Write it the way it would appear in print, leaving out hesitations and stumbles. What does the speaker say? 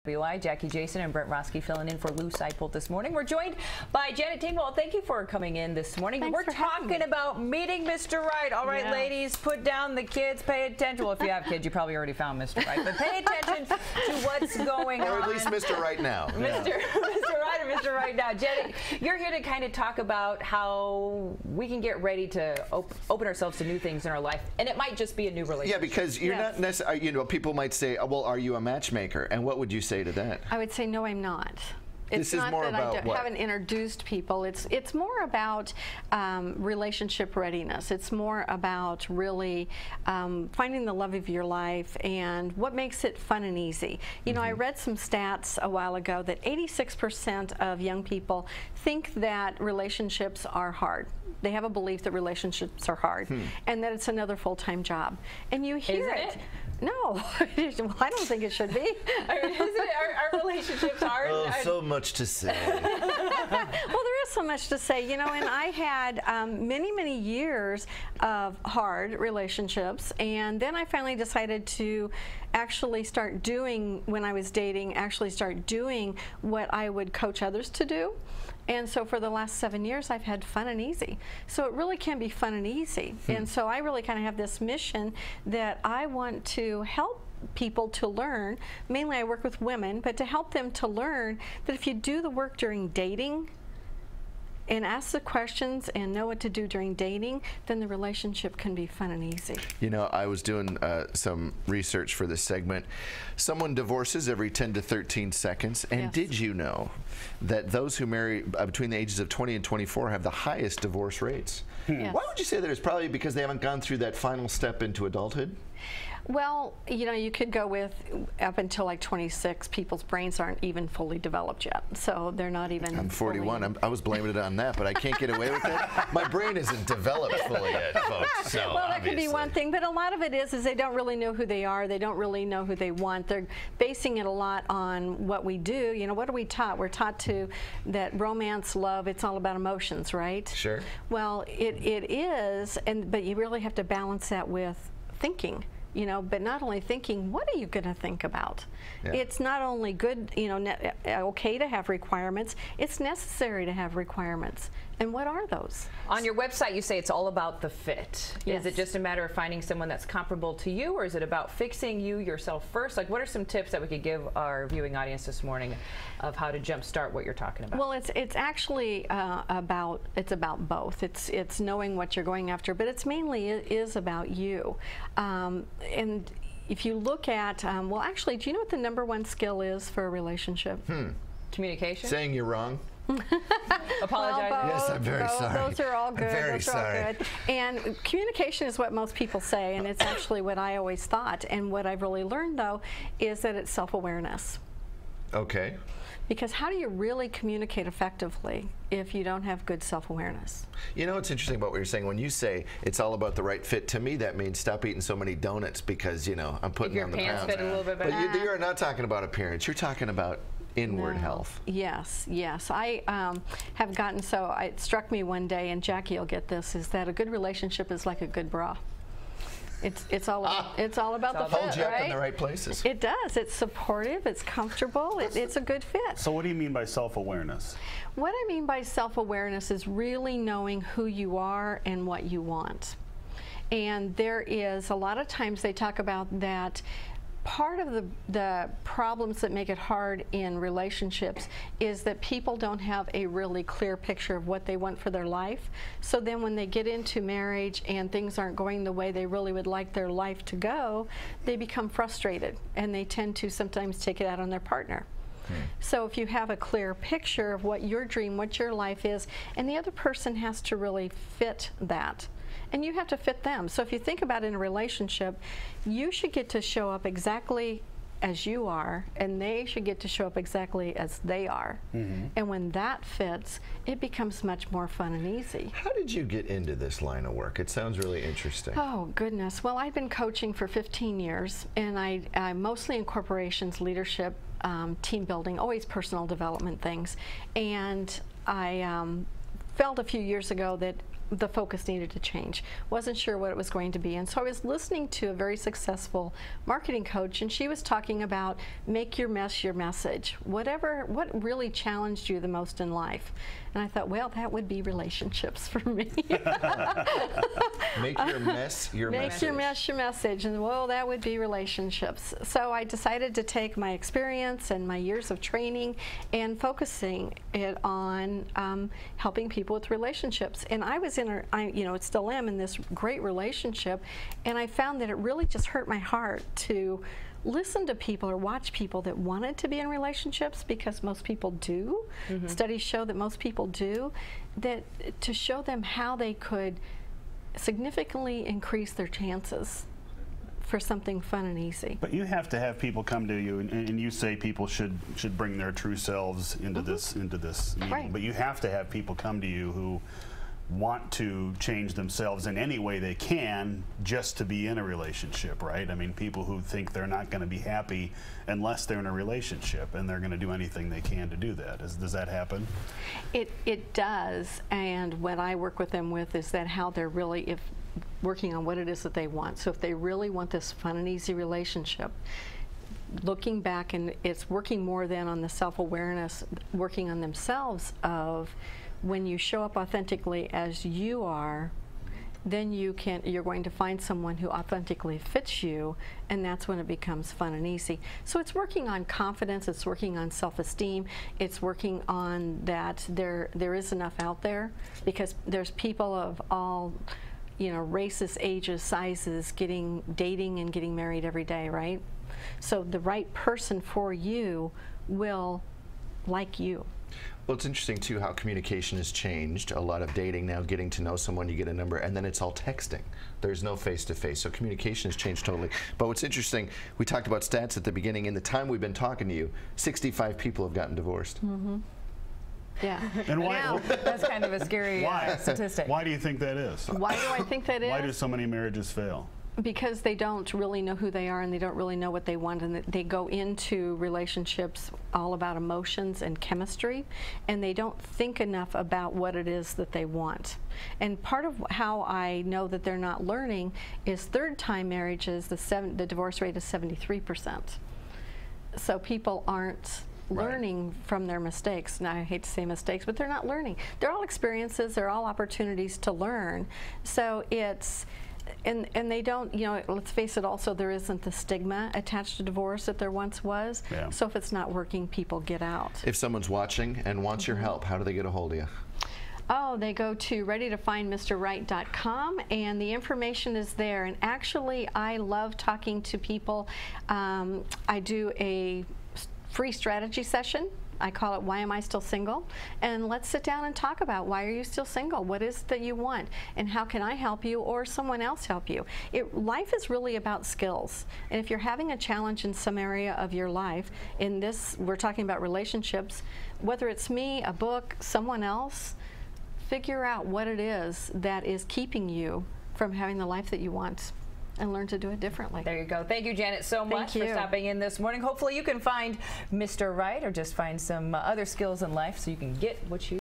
Jackie Jason and Brent Roski filling in for Lou Seipold this morning. We're joined by Janet Dingwall. Thank you for coming in this morning. Thanks We're talking about meeting Mr. Right. All right, ladies, put down the kids, pay attention. Well, if you have kids, you probably already found Mr. Right, but pay attention to what's going on. Or at least Mr. Right now. Mr. Right or Mr. Right now. Janet, you're here to kind of talk about how we can get ready to open ourselves to new things in our life, and it might just be a new relationship. Yeah, because you're not necessarily, you know, people might say, oh, well, are you a matchmaker? And what would you say to that? I would say, no, I'm not. This is more about I haven't introduced people. It's more about relationship readiness. It's more about really finding the love of your life and what makes it fun and easy. You know, I read some stats a while ago that 86% of young people think that relationships are hard. They have a belief that relationships are hard and that it's another full-time job. And you hear it. No, well, I don't think it should be. I mean, isn't it? Our relationships are. Oh, so much to say. Well, there is so much to say, you know, and I had many, many years of hard relationships, and then I finally decided to actually start doing, when I was dating, actually start doing what I would coach others to do. And so for the last 7 years, I've had fun and easy. So it really can be fun and easy. And so I really kind of have this mission that I want to help people to learn. Mainly I work with women, but to help them to learn that if you do the work during dating and ask the questions and know what to do during dating, then the relationship can be fun and easy. You know, I was doing some research for this segment. Someone divorces every 10 to 13 seconds. And did you know that those who marry between the ages of 20 and 24 have the highest divorce rates? Why would you say that? It's probably because they haven't gone through that final step into adulthood? Well, you know, you could go with up until like 26, people's brains aren't even fully developed yet. So they're not even I'm 41. I was blaming it on that, but I can't get away with it. My brain isn't developed fully yet, folks. So well, that could be one thing, but a lot of it is they don't really know who they are. They don't really know who they want. They're basing it a lot on what we do. You know, what are we taught? We're taught to that romance, love, it's all about emotions, right? Sure. Well, it is, but you really have to balance that with thinking. You know, but not only thinking, what are you going to think about? It's not only good, you know, okay to have requirements, it's necessary to have requirements. And what are those? On your website, you say it's all about the fit. Yes. Is it just a matter of finding someone that's comparable to you, or is it about fixing you yourself first? Like, what are some tips that we could give our viewing audience this morning of how to jumpstart what you're talking about? Well, it's actually about both. It's knowing what you're going after, but it's mainly is about you. And if you look at, well, actually, do you know what the #1 skill is for a relationship? Communication? Saying you're wrong. Apologize. Well, yes, I'm very sorry. Those are all good. I'm very sorry. All good. And communication is what most people say, and it's actually what I always thought. And what I've really learned, though, is that it's self-awareness. Okay. Because how do you really communicate effectively if you don't have good self-awareness? You know what's interesting about what you're saying? When you say it's all about the right fit, to me that means stop eating so many donuts because, you know, I'm putting on the pants pounds. fit a little bit better. But you're not talking about appearance. You're talking about inward health. Yes, yes. I have gotten so, it struck me one day, and Jackie will get this, is that a good relationship is like a good bra. It's all about the fit, Holds you up right? in the right places. It does. It's supportive. It's comfortable. It's a good fit. So what do you mean by self-awareness? What I mean by self-awareness is really knowing who you are and what you want. And there is a lot of times they talk about that. Part of the problems that make it hard in relationships is that people don't have a really clear picture of what they want for their life. So then when they get into marriage and things aren't going the way they really would like their life to go, they become frustrated and they tend to sometimes take it out on their partner. So if you have a clear picture of what your dream, what your life is, and the other person has to really fit that. And you have to fit them. So if you think about it in a relationship, you should get to show up exactly as you are, and they should get to show up exactly as they are. And when that fits, it becomes much more fun and easy. How did you get into this line of work? It sounds really interesting. Oh, goodness. Well, I've been coaching for 15 years, and I'm mostly in corporations, leadership, team building, always personal development things. And I felt a few years ago that the focus needed to change. Wasn't sure what it was going to be. And so I was listening to a very successful marketing coach, and she was talking about make your mess your message. What really challenged you the most in life? And I thought, well, that would be relationships for me. Make your mess your message. Make your mess your message. And well, that would be relationships. So I decided to take my experience and my years of training and focusing it on helping people with relationships. And I was still am in this great relationship, and I found that it really just hurt my heart to listen to people or watch people that wanted to be in relationships, because most people do. Studies show that most people do, that to show them how they could significantly increase their chances for something fun and easy. But you have to have people come to you, and you say people should bring their true selves into this meeting. Right. But you have to have people come to you who want to change themselves in any way they can just to be in a relationship, right? I mean, people who think they're not going to be happy unless they're in a relationship, and they're going to do anything they can to do that. Does that happen? It does, and what I work with them with is that how they're really working on what it is that they want. So if they really want this fun and easy relationship, looking back, and it's working more than on the self-awareness, working on themselves when you show up authentically as you are, then you're going to find someone who authentically fits you, and that's when it becomes fun and easy. So it's working on confidence, it's working on self-esteem, it's working on that there is enough out there, because there's people of all races, ages, sizes dating and getting married every day, right? So the right person for you will like you. Well, it's interesting, too, how communication has changed. A lot of dating now, getting to know someone, you get a number, and then it's all texting. There's no face-to-face, so communication has changed totally. But what's interesting, we talked about stats at the beginning. In the time we've been talking to you, 65 people have gotten divorced. Yeah. And why? That's kind of a scary statistic. Why do you think that is? Why do I think that is? Why do so many marriages fail? Because they don't really know who they are, and they don't really know what they want, and they go into relationships all about emotions and chemistry, and they don't think enough about what it is that they want. And part of how I know that they're not learning is third-time marriages, the divorce rate is 73%. So people aren't learning from their mistakes. Now, I hate to say mistakes, but they're not learning. They're all experiences, they're all opportunities to learn. So it's and they don't, let's face it, also there isn't the stigma attached to divorce that there once was. Yeah. So if it's not working, people get out. If someone's watching and wants your help, how do they get a hold of you? Oh, they go to readytofindmrright.com, and the information is there. And actually, I love talking to people. I do a free strategy session. I call it Why Am I Still Single? And let's sit down and talk about why are you still single? What is it that you want? And how can I help you or someone else help you? Life is really about skills. And if you're having a challenge in some area of your life, in this, we're talking about relationships, whether it's me, a book, someone else, figure out what it is that is keeping you from having the life that you want, and learn to do it differently. There you go. Thank you, Janet, so much for stopping in this morning. Hopefully you can find Mr. Right, or just find some other skills in life so you can get what you